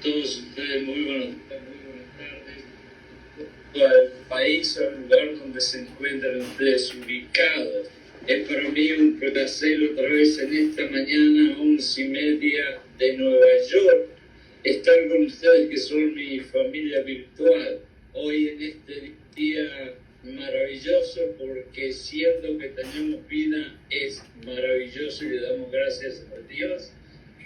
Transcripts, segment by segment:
todos ustedes muy buenas tardes. Al país o al lugar donde se encuentran ustedes ubicados. Es para mí un placer otra vez en esta mañana, 11:30 de Nueva York, estar con ustedes que son mi familia virtual. Hoy en este día maravilloso, porque siendo que tenemos vida es maravilloso y le damos gracias a Dios.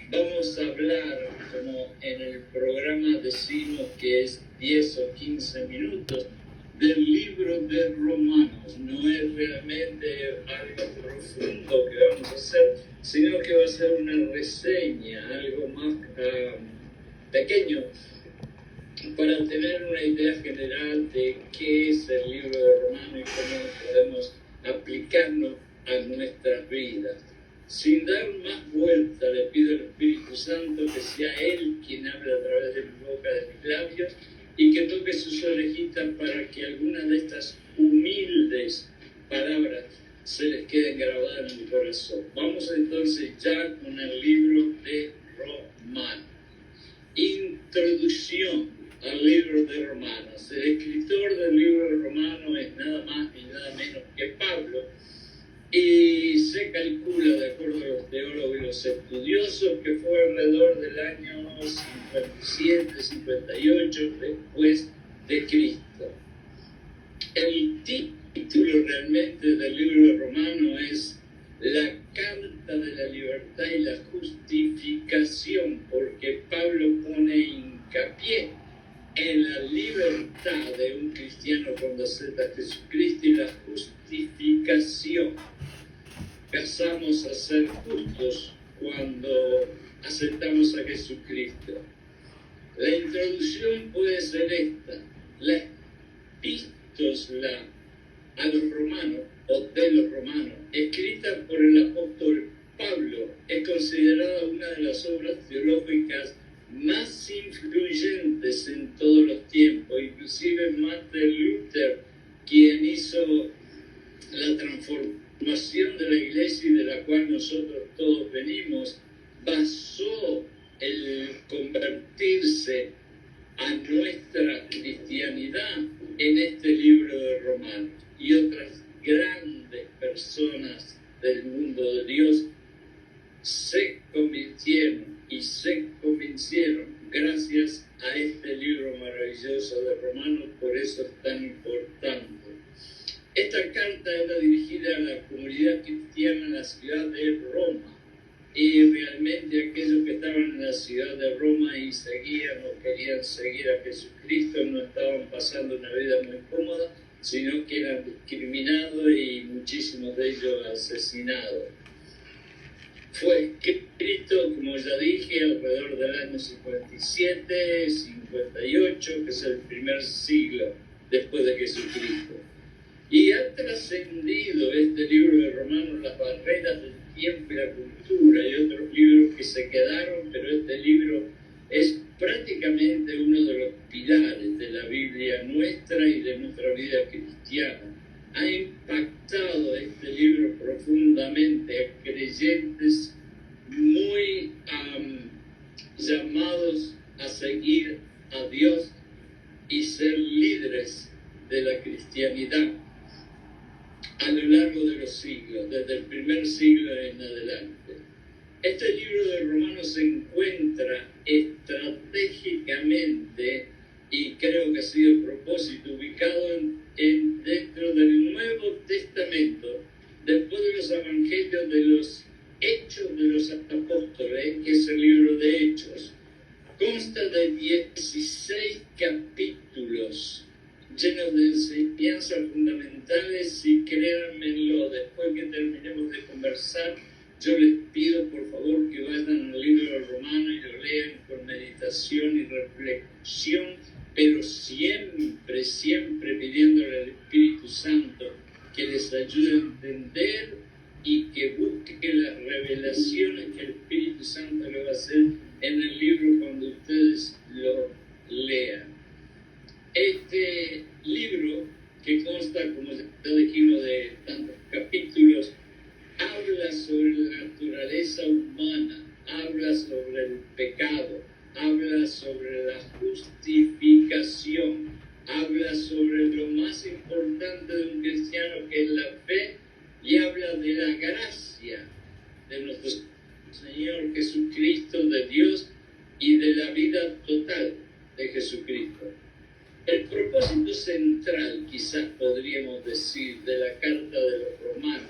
Vamos a hablar, como en el programa decimos que es 10 o 15 minutos, del libro de Romanos. No es realmente algo profundo que vamos a hacer, sino que va a ser una reseña, algo más pequeño, para tener una idea general de qué es el libro de Romanos y cómo podemos aplicarlo a nuestras vidas. Sin dar más vuelta, le pido al Espíritu Santo que sea Él quien hable a través de mi boca, de mis labios, y que toque sus orejitas para que algunas de estas humildes palabras se les queden grabadas en el corazón. Vamos entonces ya con el libro de Romanos. Introducción al libro de Romanos. El escritor del libro de Romanos es nada más ni nada menos que Pablo, y se calcula, de acuerdo a los teólogos y los estudiosos, que fue alrededor del año 57-58 después de Cristo. El título realmente del libro de Romanos es La Carta de la Libertad y la Justificación, porque Pablo pone hincapié en la libertad de un cristiano cuando acepta a Jesucristo y la justificación. Pasamos a ser justos cuando aceptamos a Jesucristo. La introducción puede ser esta: la epístola a los romanos, o de los romanos, escrita por el apóstol Pablo, es considerada una de las obras teológicas más influyentes en todos los tiempos, inclusive Martin Luther, quien hizo la transformación de la iglesia y de la cual nosotros todos venimos, basó el convertirse a nuestra cristianidad en este libro de Romanos. Y otras grandes personas del mundo de Dios se convirtieron y se convencieron gracias a este libro maravilloso de Romanos, por eso es tan importante. Esta carta era dirigida a la comunidad cristiana en la ciudad de Roma, y realmente aquellos que estaban en la ciudad de Roma y seguían o querían seguir a Jesucristo no estaban pasando una vida muy cómoda, sino que eran discriminados y muchísimos de ellos asesinados. Fue escrito, como ya dije, alrededor del año 57, 58, que es el primer siglo después de Jesucristo. Y ha trascendido este libro de Romanos las barreras del tiempo y la cultura. Hay otros libros que se quedaron, pero este libro es prácticamente uno de los pilares de la Biblia nuestra y de nuestra vida cristiana. Ha impactado este libro profundamente a creyentes muy llamados a seguir a Dios y ser líderes de la cristianidad a lo largo de los siglos, desde el primer siglo en adelante. Este libro de Romanos se encuentra estratégicamente, y creo que ha sido a propósito, ubicado dentro del Nuevo Testamento, después de los evangelios de los Hechos de los Apóstoles, que es el libro de Hechos. Consta de 16 capítulos llenos de enseñanzas fundamentales, y créanmelo, después que terminemos de conversar, yo les pido por favor que vayan al libro de Romanos y lo lean con meditación y reflexión, pero siempre, siempre pidiéndole al Espíritu Santo que les ayude a entender y que busque las revelaciones que el Espíritu Santo le va a hacer en el libro cuando ustedes lo lean. Este libro, que consta, como ya dijimos, de tantos capítulos, habla sobre la naturaleza humana, habla sobre el pecado, habla sobre la justificación, habla sobre lo más importante de un cristiano, que es la fe, y habla de la gracia de nuestro Señor Jesucristo, de Dios, y de la vida total de Jesucristo. El propósito central, quizás podríamos decir, de la carta de los Romanos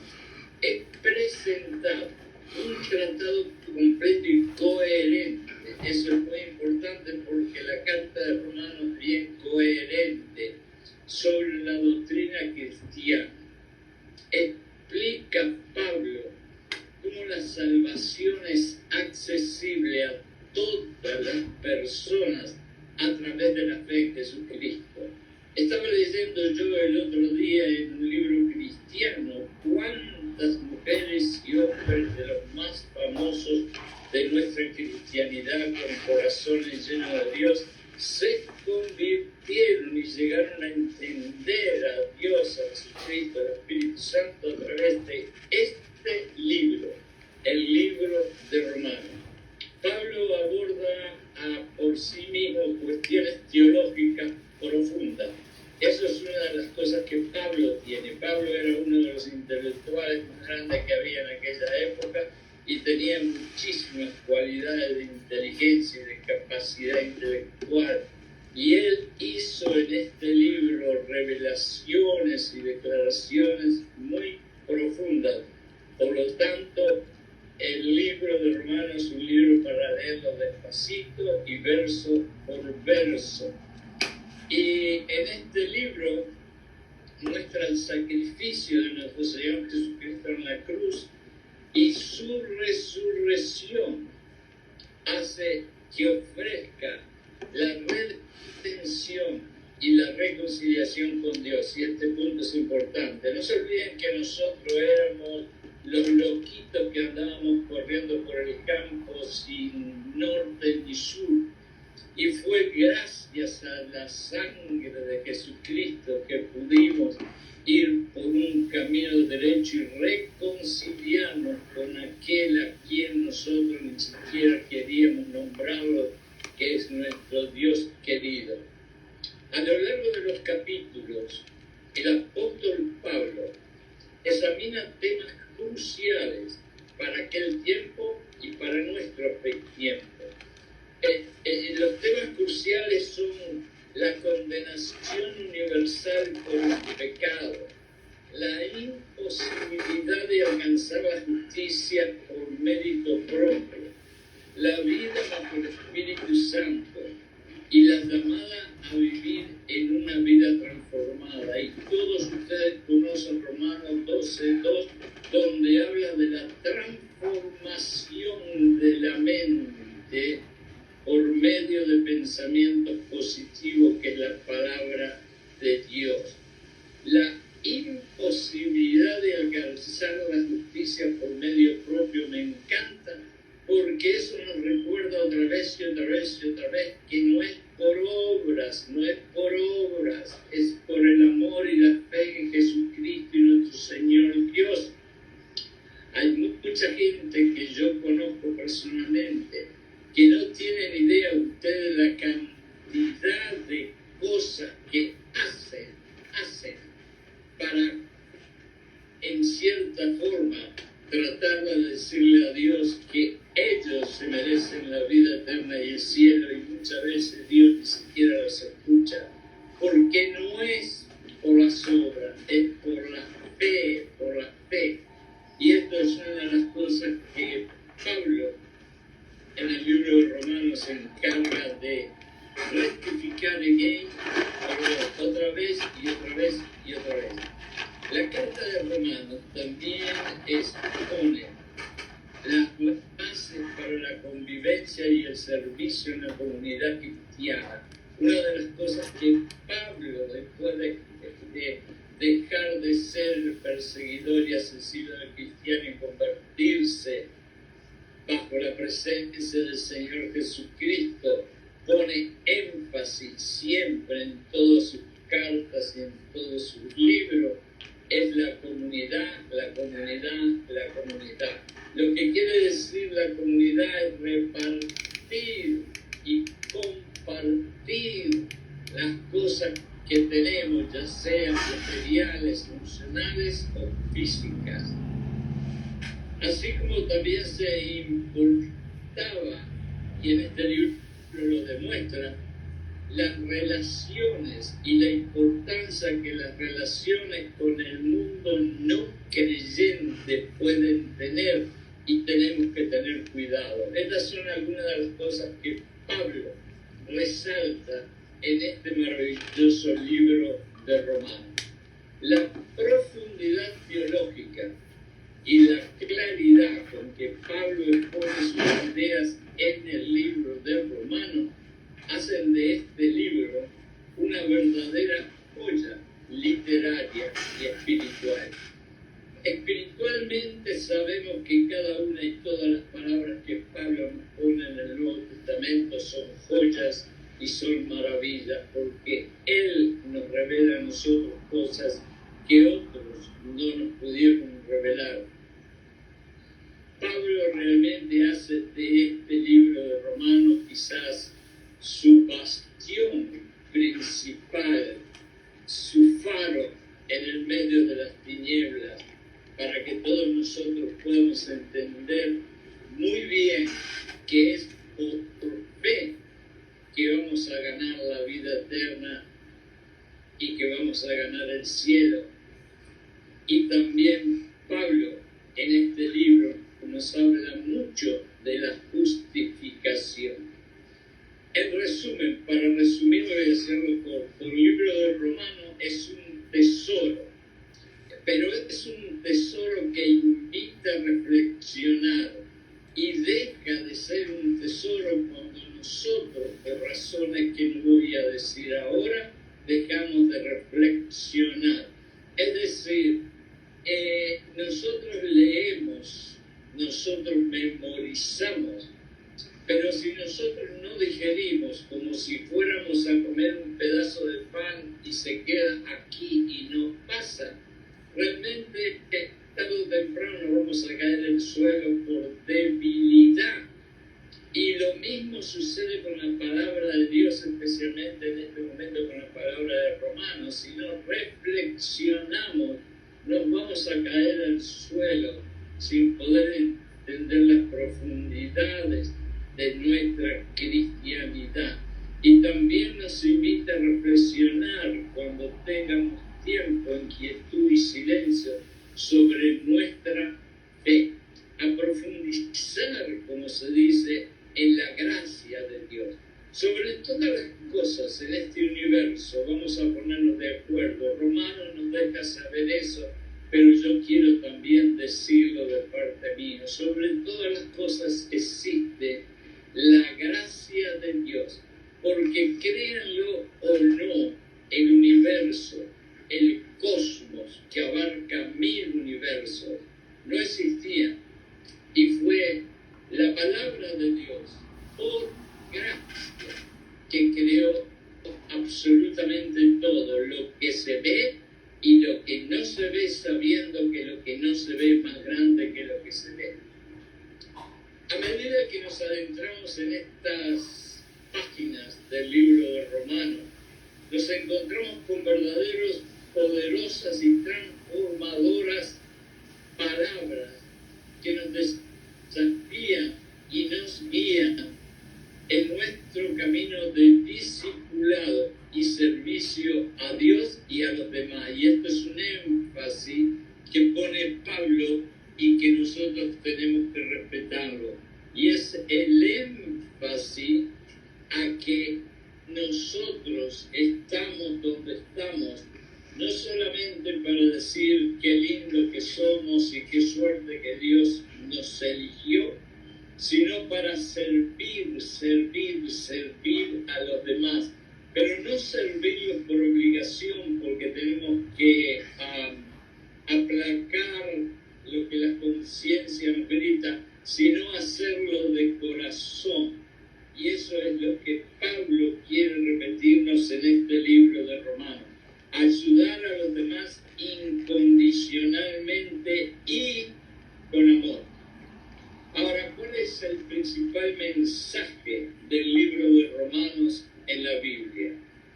es presentar un tratado completo y coherente. Eso es muy importante porque la carta de Romanos es bien coherente sobre la doctrina cristiana. Explica Pablo cómo la salvación es accesible a todas las personas a través de la fe en Jesucristo. Estaba leyendo yo el otro día en un libro cristiano cuántas mujeres y hombres de los más famosos de nuestra cristianidad, con corazones llenos de Dios, se convirtieron y llegaron a entender a Dios, a Jesucristo, al Espíritu Santo a través de este libro, el libro de Romanos. Pablo aborda por sí mismo cuestiones teológicas profundas. Eso es una de las cosas que Pablo tiene. Pablo era uno de los intelectuales más grandes que había en aquella época y tenía muchísimas cualidades de inteligencia y de capacidad intelectual. Y él hizo en este libro revelaciones y declaraciones muy profundas. Por lo tanto, el libro de Romanos es un libro para leerlo despacito y verso por verso. Y en este libro muestra el sacrificio de nuestro Señor Jesucristo en la cruz y su resurrección hace que ofrezca la redención y la reconciliación con Dios. Y este punto es importante. No se olviden que nosotros éramos los loquitos que andábamos corriendo por el campo sin norte ni sur. Y fue gracias a la sangre de Jesucristo que pudimos ir por un camino derecho y reconciliarnos con aquel a quien nosotros ni siquiera queríamos nombrarlo, que es nuestro Dios querido. A lo largo de los capítulos, el apóstol Pablo examina temas cruciales para aquel tiempo y para nuestro tiempo. Los temas cruciales son la condenación universal por el pecado, la imposibilidad de alcanzar la justicia por mérito propio, la vida bajo el Espíritu Santo y la llamada a vivir en una vida transformada. Y todos ustedes conocen Romanos 12:2, donde habla de la transformación de la mente por medio de pensamientos positivos, que es la palabra de Dios. La imposibilidad de alcanzar la justicia por medio propio me encanta, porque eso nos recuerda otra vez y otra vez y otra vez que no es por obras, no es por obras, es por el amor y la fe en Jesucristo y nuestro Señor Dios. Hay mucha gente que yo conozco personalmente que no tienen idea ustedes de la cantidad de cosas que hacen para, en cierta forma, tratar de decirle a Dios que ellos se merecen la vida eterna y el cielo, y muchas veces Dios ni siquiera los escucha, porque no es por las obras, es por la fe, por la fe. Y esto es una de las cosas que Pablo en el libro de Romanos se encarga de rectificar otra vez y otra vez y otra vez. La carta de Romanos también expone las bases para la convivencia y el servicio en la comunidad cristiana. Una de las cosas que Pablo, después de dejar de ser el perseguidor y asesino del cristiano y convertirse bajo la presencia del Señor Jesucristo, pone énfasis siempre en todas sus cartas y en todos sus libros, es la comunidad, la comunidad, la comunidad. Lo que quiere decir la comunidad es repartir y compartir compartir las cosas que tenemos, ya sean materiales, emocionales o físicas. Así como también se importaba, y en este libro lo demuestra, las relaciones y la importancia que las relaciones con el mundo no creyente pueden tener, y tenemos que tener cuidado. Estas son algunas de las cosas que Pablo resalta en este maravilloso libro de Romanos. La profundidad teológica y la claridad con que Pablo expone sus ideas en el libro de Romanos hacen de este libro una verdadera joya literaria y espiritual. Espiritualmente sabemos que cada una y todas las palabras que Pablo nos pone en el Nuevo Testamento son joyas y son maravillas, porque Él nos revela a nosotros cosas que otros no nos pudieron revelar. Pablo realmente hace de este libro de Romanos quizás su bastión principal, su faro en el medio de las tinieblas, para que todos nosotros podamos entender muy bien que es por fe que vamos a ganar la vida eterna y que vamos a ganar el cielo. Y también Pablo en este libro nos habla mucho de la justificación. En resumen, para resumirlo y hacerlo corto, el libro de Romanos es un tesoro, pero es un tesoro que invita a reflexionar y deja de ser un tesoro cuando nosotros, por razones que no voy a decir ahora, dejamos de reflexionar. Es decir, nosotros leemos, nosotros memorizamos, pero si nosotros no digerimos como si fuéramos a comer un pedazo de pan y se queda aquí y no pasa, realmente tarde o temprano vamos a caer en el suelo por debilidad. Y lo mismo sucede con la palabra de Dios, especialmente en este momento con la palabra de Romanos. Si no reflexionamos, nos vamos a caer al suelo sin poder entender las profundidades de nuestra cristianidad. Y también nos invita a reflexionar cuando tengamos tiempo en quietud y silencio sobre nuestra fe, a profundizar, como se dice, en la gracia de Dios. Sobre todas las cosas en este universo, vamos a ponernos de acuerdo. Romanos nos deja saber eso, pero yo quiero también decirlo de parte mía. Sobre todas las cosas existe la gracia de Dios, porque créanlo o no, el universo, el cosmos que abarca 1000 universos, no existía, y fue la palabra de Dios, por gracia, que creó absolutamente todo, lo que se ve y lo que no se ve, sabiendo que lo que no se ve es más grande que lo que se ve. A medida que nos adentramos en estas páginas del libro de Romanos, nos encontramos con verdaderos poderosas y transformadoras palabras que nos desafían y nos guían en nuestro camino de discipulado y servicio a Dios y a los demás. Y esto es un énfasis que pone Pablo y que nosotros tenemos que respetarlo. Y es el énfasis a que nosotros estamos donde estamos, no solamente para decir qué lindo que somos y qué suerte que Dios nos eligió, sino para servir a los demás, pero no servirlos por obligación, porque tenemos que aplacar lo que la conciencia nos grita, sino hacerlo de corazón. Y eso es lo que Pablo quiere repetirnos en este libro de Romanos: ayudar a los demás incondicionalmente y con amor. Ahora, ¿cuál es el principal mensaje del libro de Romanos en en la Biblia.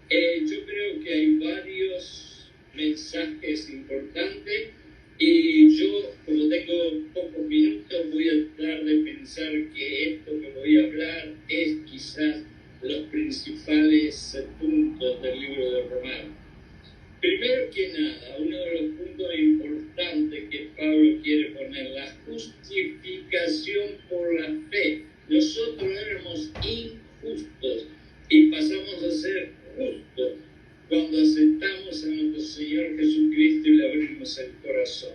Yo creo que hay varios mensajes importantes y yo, como tengo pocos minutos, voy a tratar de pensar que esto que voy a hablar es quizás los principales puntos del libro de Romanos. Primero que nada, uno de los puntos importantes que Pablo quiere poner, la justificación por la fe. Nosotros éramos injustos y pasamos a ser justos cuando aceptamos a nuestro Señor Jesucristo y le abrimos el corazón.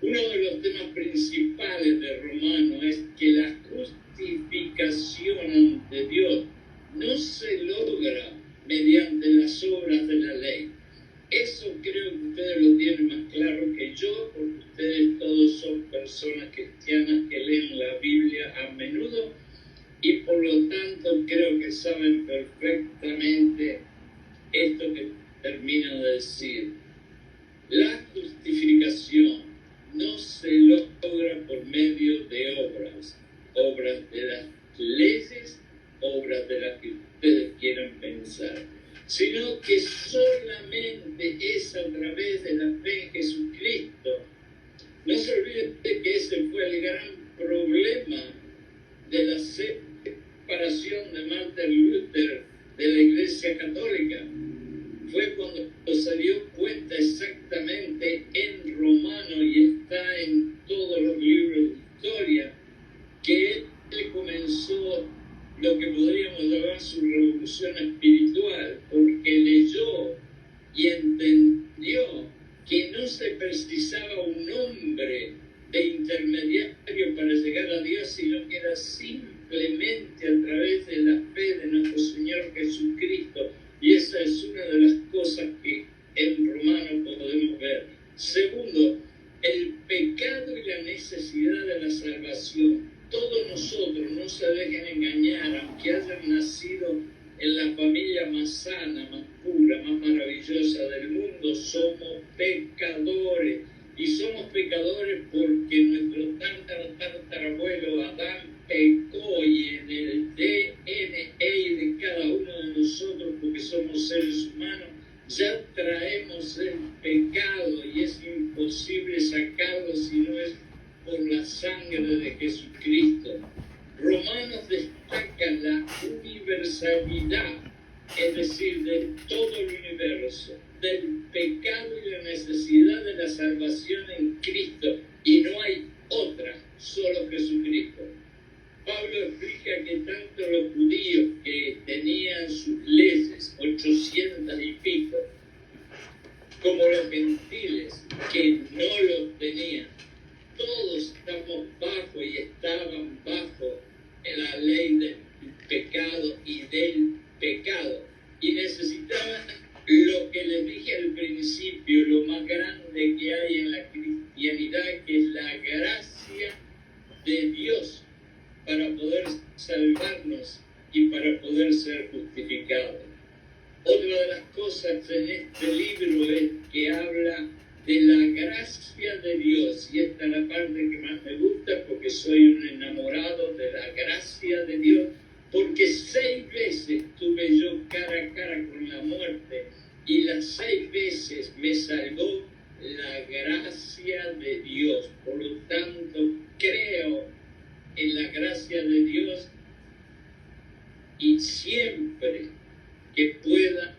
Uno de los temas principales de Romanos es que la justificación ante Dios no se logra mediante las obras de la ley. Eso creo que ustedes lo tienen más claro que yo, porque ustedes todos son personas cristianas que leen la Biblia a menudo y por lo tanto creo que saben perfectamente esto que termino de decir. La justificación no se logra por medio de obras de las leyes, obras de las que ustedes quieran pensar, sino que solamente es a través de la fe en Jesucristo. No se olviden que ese fue el gran problema de la separación de Martin Luther de la Iglesia Católica. Fue cuando se dio cuenta exactamente en Romano, y está en todos los libros de historia, que él comenzó lo que podríamos llamar su revolución espiritual, porque leyó y entendió que no se precisaba un hombre de intermediario para llegar a Dios, sino que era simplemente a través de la fe de nuestro Señor Jesucristo. Y esa es una de las cosas que en Romanos podemos ver. Segundo, el pecado y la necesidad de la salvación. Todos nosotros, no se dejen engañar, aunque hayan nacido en la familia más sana, más pura, más maravillosa del mundo, somos pecadores. Y somos pecadores porque nuestro tatarabuelo Adán pecó, y en el DNA de cada uno de nosotros, porque somos seres humanos, ya traemos el pecado y es imposible sacarlo si no es por la sangre de Jesucristo. Romanos destaca la universalidad, es decir, de todo el universo, del pecado y la necesidad de la salvación en Cristo, y no hay otra, solo Jesucristo. Pablo explica que tanto los judíos que tenían sus leyes, 800 y pico, como los gentiles que no los tenían, todos estamos bajo y estaban bajo la ley del pecado y del pecado, y necesitaban lo que les dije al principio, lo más grande que hay en la cristianidad, que es la gracia de Dios para poder salvarnos y para poder ser justificados. Otra de las cosas en este libro es que habla de la gracia de Dios, y esta es la parte que más me gusta, porque soy un enamorado de la gracia de Dios, porque 6 veces tuve yo cara a cara con la muerte, y las 6 veces me salvó la gracia de Dios. Por lo tanto, creo en la gracia de Dios, y siempre que pueda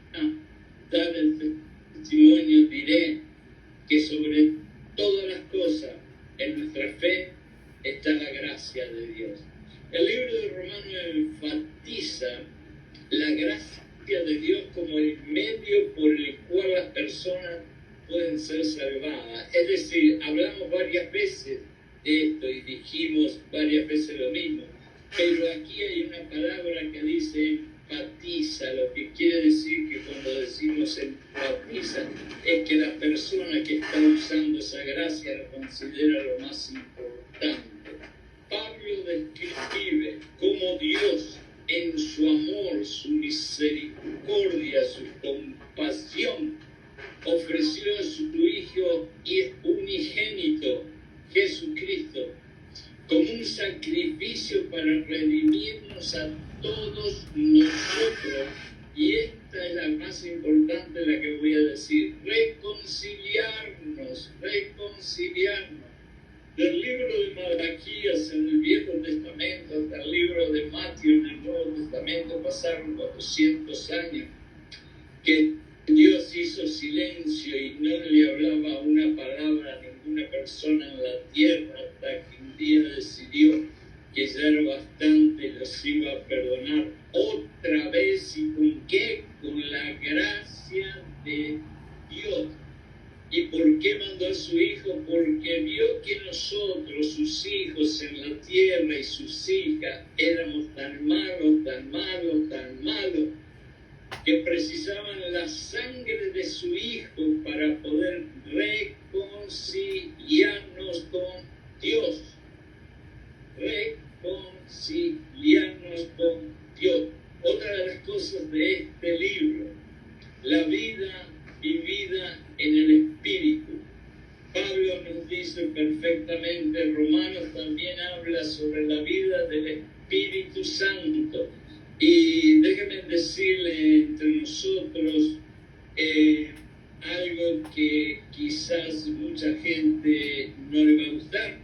dar el testimonio diré que sobre todas las cosas en nuestra fe está la gracia de Dios. El libro de Romanos enfatiza la gracia de Dios como el medio por el cual las personas pueden ser salvadas. Es decir, hablamos varias veces de esto y dijimos varias veces lo mismo, pero aquí hay una palabra que dice enfatiza, lo que quiere decir que cuando decimos enfatiza es que la persona que está usando esa gracia la considera lo más importante. Pablo describe cómo Dios, en su amor, su misericordia, su compasión, ofreció a su Hijo unigénito, Jesucristo, como un sacrificio para redimirnos a todos nosotros, y esta es la más importante, la que voy a decir, reconciliarnos. Del libro de Malaquías en el Viejo Testamento hasta el libro de Mateo en el Nuevo Testamento pasaron 400 años que Dios hizo silencio y no le hablaba una palabra a ninguna persona en la tierra hasta que un día decidió que ya era bastante, los iba a perdonar otra vez. ¿Y con qué? Con la gracia de Dios. ¿Y por qué mandó a su Hijo? Porque vio que nosotros, sus hijos en la tierra y sus hijas, éramos tan malos, que precisaban la sangre de su Hijo para poder reconciliarnos con Dios. Reconciliarnos con Dios. Otra de las cosas de este libro, la vida vivida en el Espíritu. Pablo nos dice perfectamente, Romanos también habla sobre la vida del Espíritu Santo. Y déjenme decirle entre nosotros algo que quizás mucha gente no le va a gustar,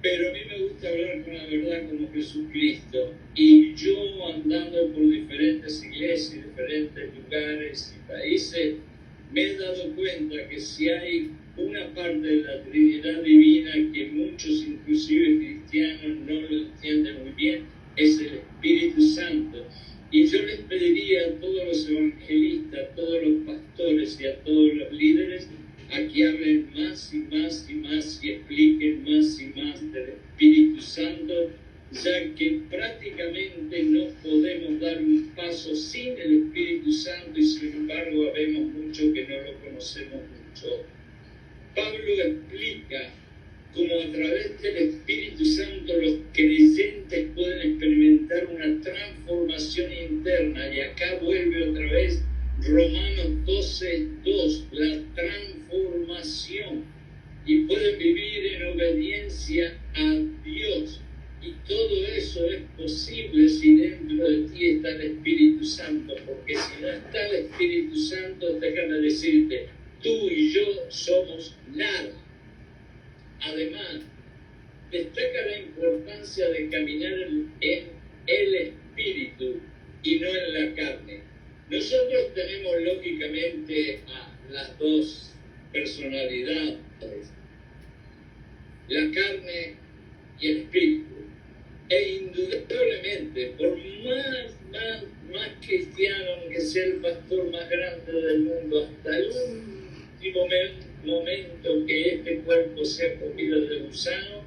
pero a mí me gusta hablar con la verdad como Jesucristo. Y yo, andando por diferentes iglesias, diferentes lugares y países, me he dado cuenta que si hay una parte de la Trinidad Divina que muchos, inclusive cristianos, no lo entienden muy bien, es el Espíritu Santo. Y yo les pediría a todos los evangelistas, a todos los pastores y a todos los líderes a que hablen más y más y expliquen más y más del Espíritu Santo, ya que prácticamente no podemos dar un paso sin el Espíritu Santo y sin embargo vemos mucho que no lo conocemos mucho. Pablo explica cómo a través del Espíritu Santo los creyentes pueden experimentar una transformación interna, y acá vuelve otra vez Romanos 12:2, la transformación, y pueden vivir en obediencia a Dios. Y todo eso es posible si dentro de ti está el Espíritu Santo, porque si no está el Espíritu Santo, déjame decirte, tú y yo somos nada. Además, destaca la importancia de caminar en el Espíritu y no en la carne. Nosotros tenemos lógicamente a las dos personalidades, la carne y el Espíritu. E indudablemente, por más cristiano que sea el pastor más grande del mundo, hasta el último momento que este cuerpo sea comido de gusano,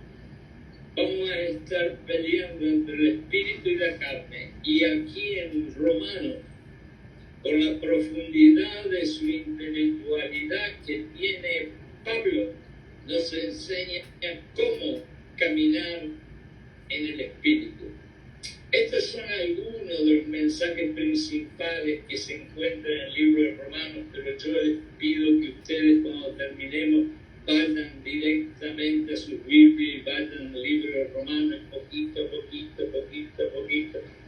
vamos a estar peleando entre el espíritu y la carne. Y aquí en Romanos, con la profundidad de su intelectualidad que tiene Pablo, nos enseña cómo caminar en el espíritu. Estos son algunos de los mensajes principales que se encuentran en el libro de Romanos, pero yo les pido que ustedes, cuando terminemos, vayan directamente a sus Biblias y vayan al libro de Romanos, poquito,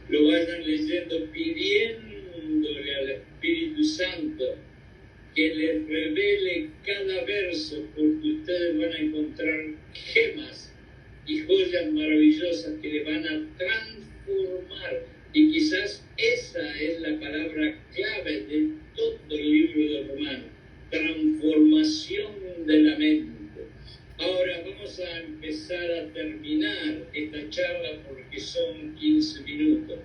lo vayan leyendo, pidiéndole al Espíritu Santo que les revele cada verso, porque ustedes van a encontrar gemas y joyas maravillosas que le van a transformar. Y quizás esa es la palabra clave de todo el libro de Romanos: transformación de la mente. Ahora vamos a empezar a terminar esta charla porque son 15 minutos.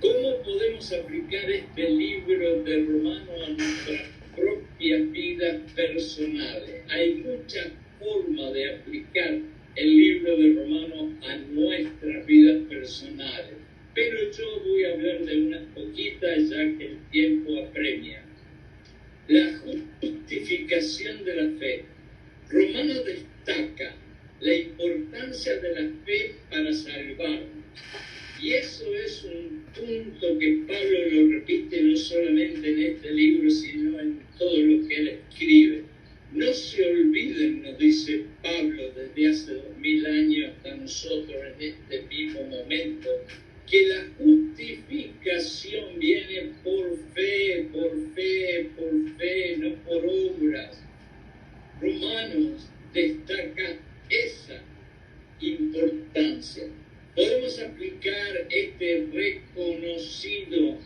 ¿Cómo podemos aplicar este libro de Romanos a nuestras propias vidas personales? Hay muchas formas de aplicar el libro de Romanos a nuestras vidas personales, pero yo voy a hablar de unas poquitas ya que el tiempo apremia. La justificación de la fe. Romanos destaca la importancia de la fe para salvarnos. Y eso es un punto que Pablo lo repite no solamente en este libro, sino en todo lo que él escribe. No se olviden, nos dice Pablo desde hace 2000 años hasta nosotros en este mismo momento, que la justificación viene por fe, no por obras. Romanos destaca esa importancia. Podemos aplicar este reconocido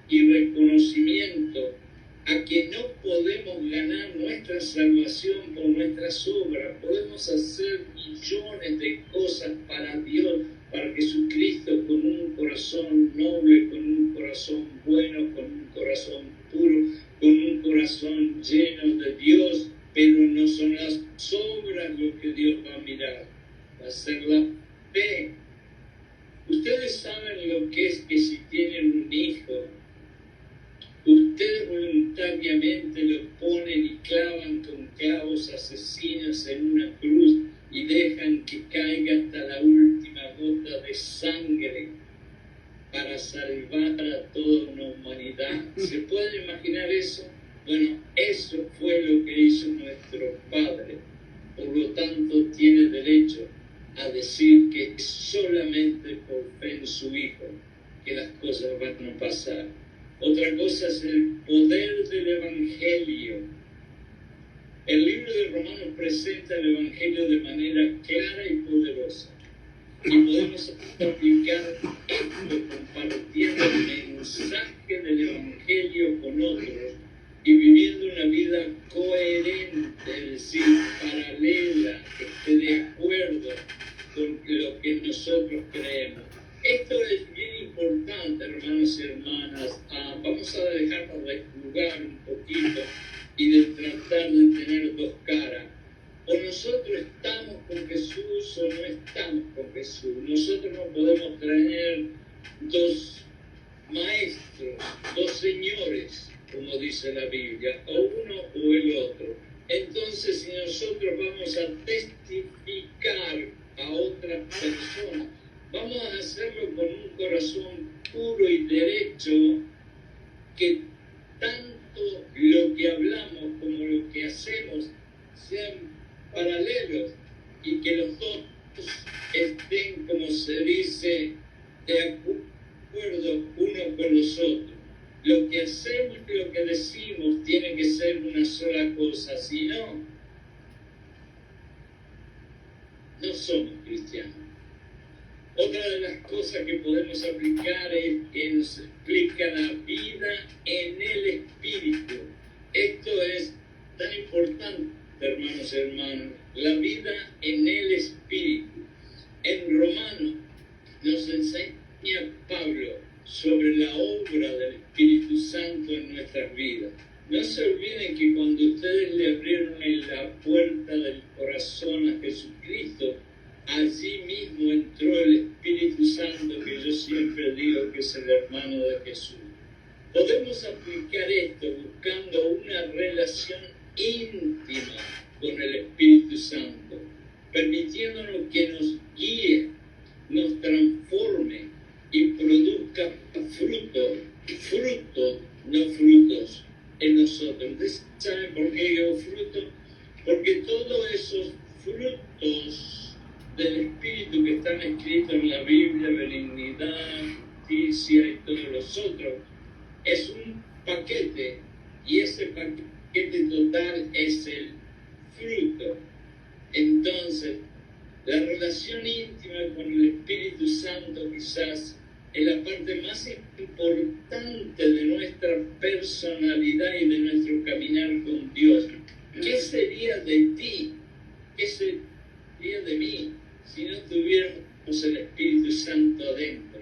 y reconocimiento a que no podemos ganar nuestra salvación por nuestras obras. Podemos hacer millones de cosas para Dios, para Jesucristo, con un corazón noble, con un corazón bueno, con un corazón puro, con un corazón lleno de Dios, pero no son las obras lo que Dios va a mirar, va a ser la fe. Ustedes saben lo que es que si tienen un hijo, ustedes voluntariamente lo ponen y clavan con clavos asesinos en una cruz y dejan que caiga hasta la última gota de sangre para salvar a toda una humanidad. ¿Se pueden imaginar eso? Bueno, eso fue lo que hizo nuestro Padre. Por lo tanto, tiene derecho a decir que es solamente por fe en su Hijo que las cosas van a pasar. Otra cosa es el poder del Evangelio. El libro de Romanos presenta el Evangelio de manera clara y poderosa. Y podemos aplicar esto compartiendo el mensaje del Evangelio con otros y viviendo una vida coherente, es decir, paralela, que esté de acuerdo con lo que nosotros creemos. Esto es bien importante, hermanos y hermanas. Vamos a dejarnos de jugar un poquito y de tratar de tener dos caras. O nosotros estamos con Jesús o no estamos con Jesús. Nosotros no podemos tener dos maestros, dos señores, como dice la Biblia, o uno o el otro. Entonces, si nosotros vamos a testificar a otras personas, vamos a hacerlo con un corazón puro y derecho, que tanto lo que hablamos como lo que hacemos sean paralelos y que los dos estén, como se dice, de acuerdo uno con los otros. Lo que hacemos y lo que decimos tiene que ser una sola cosa, si no, no somos cristianos. Otra de las cosas que podemos aplicar es que nos explica la vida en el Espíritu. Esto es tan importante, hermanos y hermanas, la vida en el Espíritu. En Romanos nos enseña Pablo sobre la obra del Espíritu Santo en nuestras vidas. No se olviden que cuando ustedes le abrieron la puerta del corazón a Jesucristo, allí mismo entró el Espíritu Santo, que yo siempre digo que es el hermano de Jesús. Podemos aplicar esto buscando una relación íntima con el Espíritu Santo, permitiéndonos que nos guíe, nos transforme y produzca frutos, no frutos en nosotros. ¿Ustedes saben por qué digo fruto? Porque todos esos frutos del Espíritu que están escritos en la Biblia, benignidad, justicia y todos los otros, es un paquete, y ese paquete total es el fruto. Entonces, la relación íntima con el Espíritu Santo quizás es la parte más importante de nuestra personalidad y de nuestro caminar con Dios. ¿Qué sería de ti? ¿Qué sería de mí si no tuviéramos el Espíritu Santo adentro?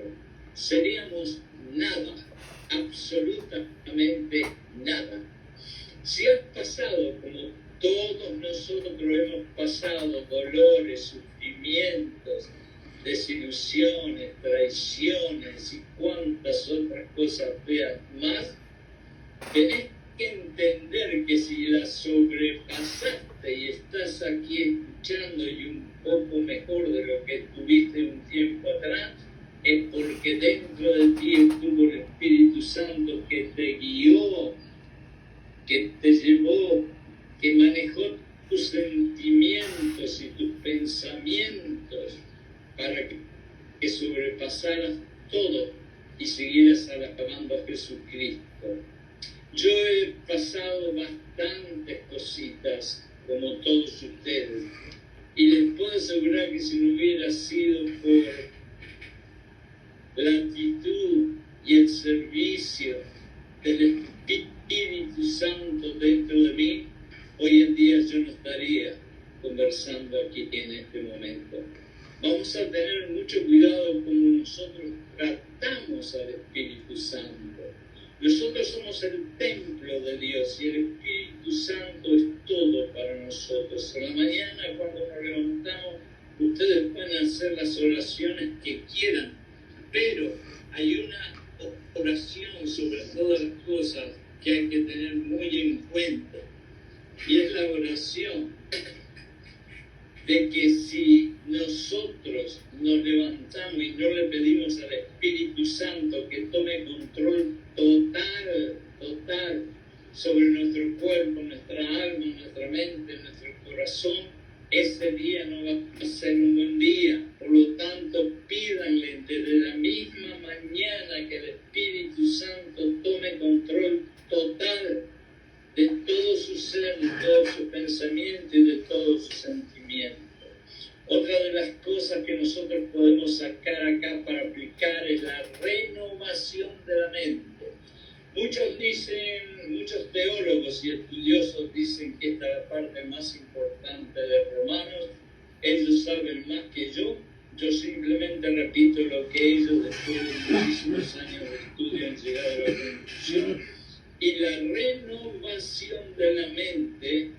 Seríamos nada, absolutamente nada. Si has pasado, como todos nosotros hemos pasado, dolores, sufrimientos, desilusiones, traiciones y cuantas otras cosas feas más, tenés que entender que si las sobrepasaste y estás aquí escuchando y un poco mejor de lo que estuviste un tiempo atrás, es porque dentro de ti estuvo el Espíritu Santo que te guió, que te llevó, que manejó tus sentimientos y tus pensamientos para que sobrepasaras todo como todos ustedes. Y les puedo asegurar que si no hubiera sido por la actitud y el servicio del Espíritu Santo dentro de mí, hoy en día yo no estaría conversando aquí en este momento. Vamos a tener mucho cuidado como nosotros tratamos al Espíritu Santo. Nosotros somos el templo de Dios y el Espíritu Santo es todo para nosotros. En la mañana cuando nos levantamos, ustedes pueden hacer las oraciones que quieran, pero hay una oración sobre todas las cosas que hay que tener muy en cuenta. Y es la oración de que si nosotros nos levantamos y no le pedimos al Espíritu Santo que tome control total sobre nuestro cuerpo, nuestra alma, nuestra mente, nuestro corazón, ese día no va a ser un buen día. Por lo tanto, pídanle desde la misma mañana que el Espíritu Santo tome control total de todo su ser, de todo su pensamiento y de todos sus sentimientos. Otra de las cosas que nosotros podemos sacar acá para aplicar es la renovación de la mente. Muchos teólogos y estudiosos dicen que esta es la parte más importante de Romanos. Ellos saben más que yo simplemente repito lo que ellos después de muchísimos años de estudio han llegado a la conclusión. Y la renovación de la mente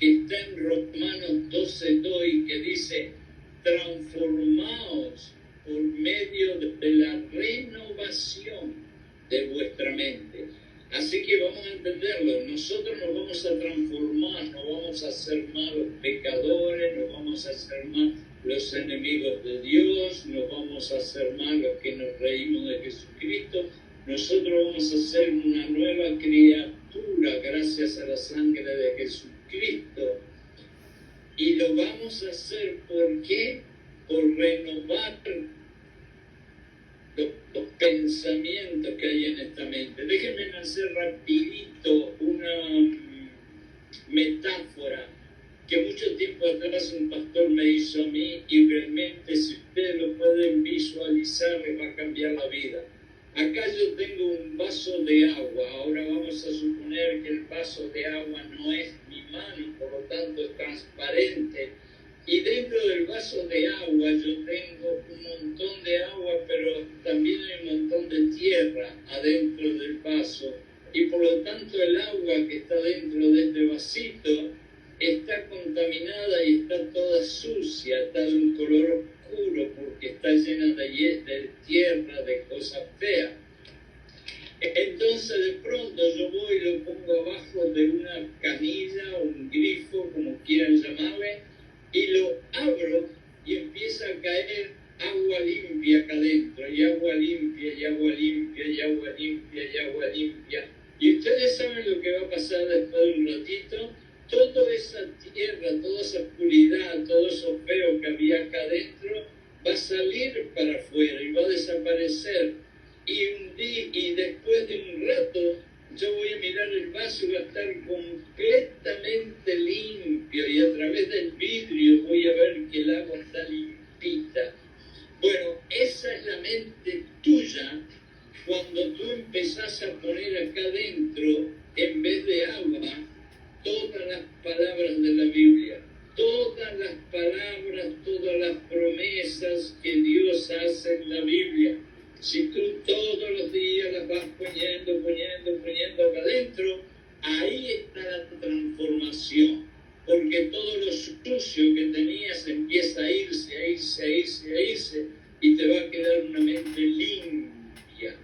que está en Romanos 12:2 y que dice: transformaos por medio de la renovación de vuestra mente. Así que vamos a entenderlo, nosotros nos vamos a transformar, no vamos a ser malos pecadores, no vamos a ser más los enemigos de Dios, no vamos a ser más los que nos reímos de Jesucristo. Nosotros vamos a ser una nueva criatura gracias a la sangre de Jesucristo. Y lo vamos a hacer, ¿por qué? Por renovar los pensamientos que hay en esta mente. Déjenme hacer rapidito una metáfora que mucho tiempo atrás un pastor me hizo a mí, y realmente si ustedes lo pueden visualizar les va a cambiar la vida. Acá yo tengo un vaso de agua. Ahora vamos a suponer que el vaso de agua no es mi mano, por lo tanto es transparente. Y dentro del vaso de agua yo tengo un montón de agua, pero también hay un montón de tierra adentro del vaso. Y por lo tanto el agua que está dentro de este vasito está contaminada y está toda sucia, está de un color oscuro porque está llena de tierra, de cosas feas. Entonces de pronto yo voy y lo pongo abajo de una canilla, un grifo, como quieran llamarle, y lo abro y empieza a caer agua limpia acá adentro, y agua limpia, y agua limpia, y agua limpia, y agua limpia. Y ustedes saben lo que va a pasar después de un ratito. Toda esa tierra, toda esa oscuridad, todo eso feo que había acá adentro va a salir para afuera y va a desaparecer. Y después de un rato yo voy a mirar el vaso y va a estar completamente limpio, y a través del vidrio voy a ver que el agua está limpita. Bueno, esa es la mente tuya cuando tú empezás a poner acá adentro, en vez de agua, todas las palabras de la Biblia, todas las palabras, todas las promesas que Dios hace en la Biblia. Si tú todos los días las vas poniendo acá adentro, ahí está la transformación. Porque todo lo sucio que tenías empieza a irse, y te va a quedar una mente limpia.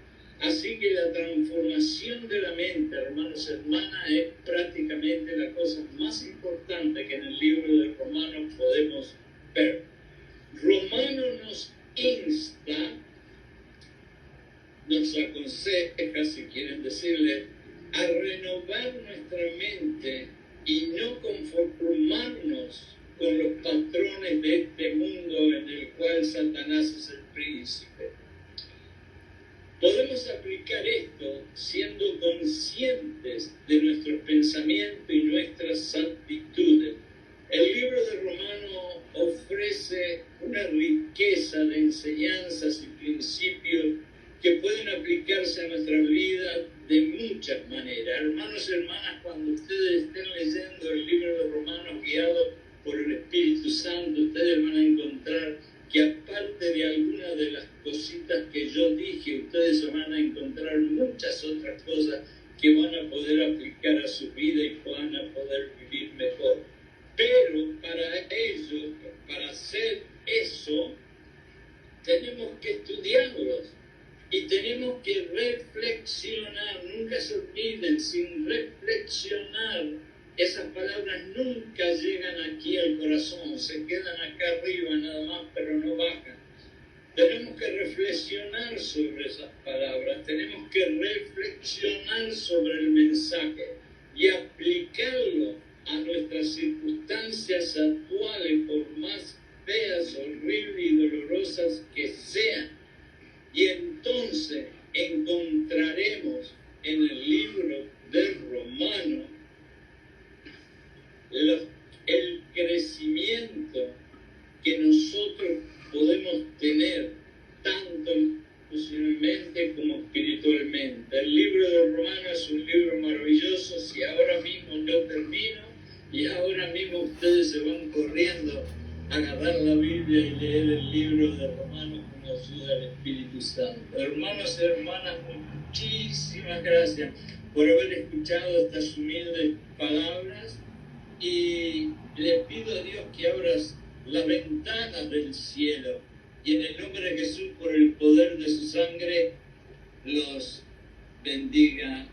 Así que la transformación de la mente, hermanos y hermanas, es prácticamente la cosa más importante que en el libro de Romanos podemos ver. Romanos nos insta, nos aconseja, si quieren decirle, a renovar nuestra mente y no conformarnos con los patrones de este mundo en el cual Satanás es el príncipe. Podemos aplicar esto siendo conscientes de nuestros pensamientos y nuestras actitudes. El libro de Romanos ofrece una riqueza de enseñanzas y principios que pueden aplicarse a nuestra vida de muchas maneras. Hermanos y hermanas, cuando ustedes estén leyendo el libro de Romanos guiado por el Espíritu Santo, ustedes van a encontrar que aparte de algunas de las cositas que yo dije, ustedes van a encontrar muchas otras cosas que van a poder aplicar a su vida y van a poder vivir mejor. Pero para ello, para hacer eso, tenemos que estudiarlos y tenemos que reflexionar. Nunca se olviden, sin reflexionar, esas palabras nunca llegan aquí al corazón, se quedan acá arriba nada más, pero no bajan. Tenemos que reflexionar sobre esas palabras, tenemos que reflexionar sobre el mensaje y aplicarlo a nuestras circunstancias actuales, por más feas, horribles y dolorosas que sean. Y entonces encontraremos en el libro de Romanos el crecimiento que nosotros podemos tener tanto emocionalmente como espiritualmente. El libro de Romanos es un libro maravilloso. Si ahora mismo yo termino y ahora mismo ustedes se van corriendo a agarrar la Biblia y leer el libro de Romanos con la ayuda del Espíritu Santo. Hermanos y hermanas, muchísimas gracias por haber escuchado estas humildes palabras. Y le pido a Dios que abra las ventanas del cielo y en el nombre de Jesús, por el poder de su sangre, los bendiga